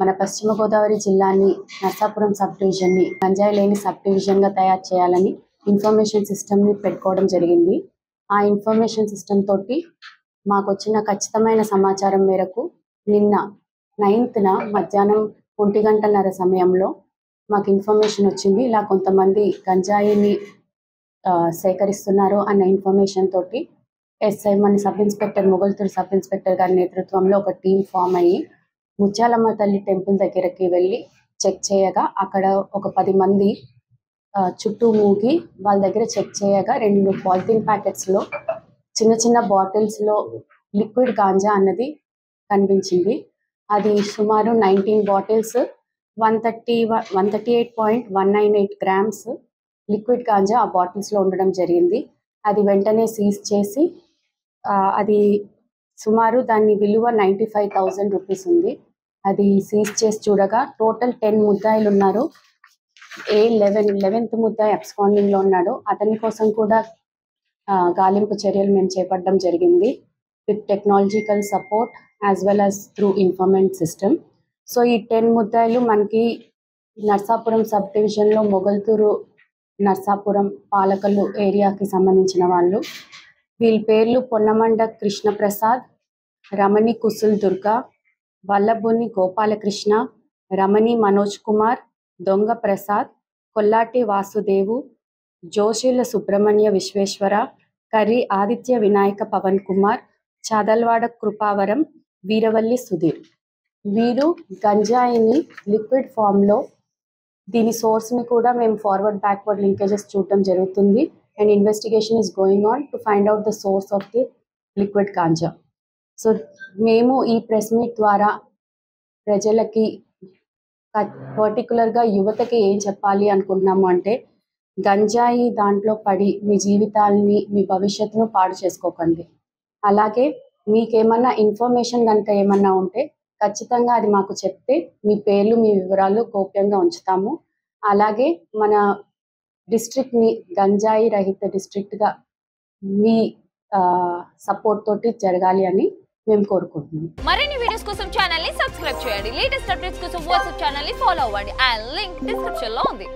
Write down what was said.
మన పశ్చిమ గోదావరి జిల్లాని నర్సాపురం సబ్ డివిజన్ని గంజాయి లేని సబ్ డివిజన్గా తయారు చేయాలని ఇన్ఫర్మేషన్ సిస్టమ్ని పెట్టుకోవడం జరిగింది. ఆ ఇన్ఫర్మేషన్ సిస్టమ్ తోటి మాకు వచ్చిన ఖచ్చితమైన సమాచారం మేరకు నిన్న 9న మధ్యాహ్నం 1:30 సమయంలో మాకు ఇన్ఫర్మేషన్ వచ్చింది. ఇలా కొంతమంది గంజాయిని సేకరిస్తున్నారు అన్న ఇన్ఫర్మేషన్ తోటి ఎస్ఐ మన sub inspector Mogalthur sub inspector గారి నేతృత్వంలో ఒక టీం ఫామ్ అయ్యి ముత్యాలమ్మ తల్లి టెంపుల్ దగ్గరికి వెళ్ళి చెక్ చేయగా అక్కడ ఒక 10 మంది చుట్టూ మూగి వాళ్ళ దగ్గర చెక్ చేయగా 2 పాలిథిన్ ప్యాకెట్స్లో చిన్న చిన్న బాటిల్స్లో లిక్విడ్ గాంజా అన్నది కనిపించింది. అది సుమారు 19 బాటిల్స్ 138.198 గ్రామ్స్ లిక్విడ్ గాంజా ఆ బాటిల్స్లో ఉండడం జరిగింది. అది వెంటనే సీజ్ చేసి అది సుమారు దాని విలువ 95,000 రూపీస్ ఉంది. అది సీజ్ చేసి చూడగా టోటల్ 10 ముద్దాయిలు ఉన్నారు. 11th ముద్దాయి అబ్స్కాండింగ్లో ఉన్నాడు. అతని కోసం కూడా గాలింపు చర్యలు మేము చేపట్టడం జరిగింది with technological support as well as through information system. So ఈ 10 ముద్దాయిలు మనకి నర్సాపురం సబ్ డివిజన్లో మొగల్తూరు నర్సాపురం పాలకల్లు ఏరియాకి సంబంధించిన వాళ్ళు. వీళ్ళ పేర్లు పొన్నమండ కృష్ణప్రసాద్, రమణి కుసుల్ దుర్గా, వల్లభుని గోపాలకృష్ణ, రమణి మనోజ్ కుమార్, దొంగ ప్రసాద్, కొల్లాటి వాసుదేవు, జోషుల సుబ్రహ్మణ్య విశ్వేశ్వర, కర్రి ఆదిత్య వినాయక పవన్ కుమార్, చాదల్వాడ కృపావరం, వీరవల్లి సుధీర్. వీరు గంజాయిని లిక్విడ్ ఫామ్లో దీని సోర్స్ని కూడా మేము ఫార్వర్డ్ బ్యాక్వర్డ్ లింకేజెస్ చూడటం జరుగుతుంది. And investigation is going on to find out the source of the liquid ganja. So మేము ఈ ప్రెస్ మీట్ ద్వారా ప్రజలకి పర్టికులర్గా యువతకి ఏం చెప్పాలి అనుకుంటున్నాము అంటే, గంజాయి దాంట్లో పడి మీ జీవితాలని మీ భవిష్యత్తును పాడు చేసుకోకండి. అలాగే మీకేమన్నా ఇన్ఫర్మేషన్ కనుక ఏమన్నా ఉంటే ఖచ్చితంగా అది మాకు చెప్తే మీ పేర్లు మీ వివరాలు గోప్యంగా ఉంచుతాము. అలాగే మన డిస్ట్రిక్ట్ని గంజాయి రహిత డిస్ట్రిక్ట్గా మీ సపోర్ట్ తోటి జరగాలి అని మేము కోరుకుంటున్నాం. మరిన్ని వీడియోస్ కోసం ఛానల్ ని సబ్స్క్రైబ్ చేయండి. లేటెస్ట్ అప్డేట్స్ కోసం వాట్సాప్ ఛానల్ ని ఫాలో అవ్వండి. ఆ లింక్ డిస్క్రిప్షన్ లో ఉంది.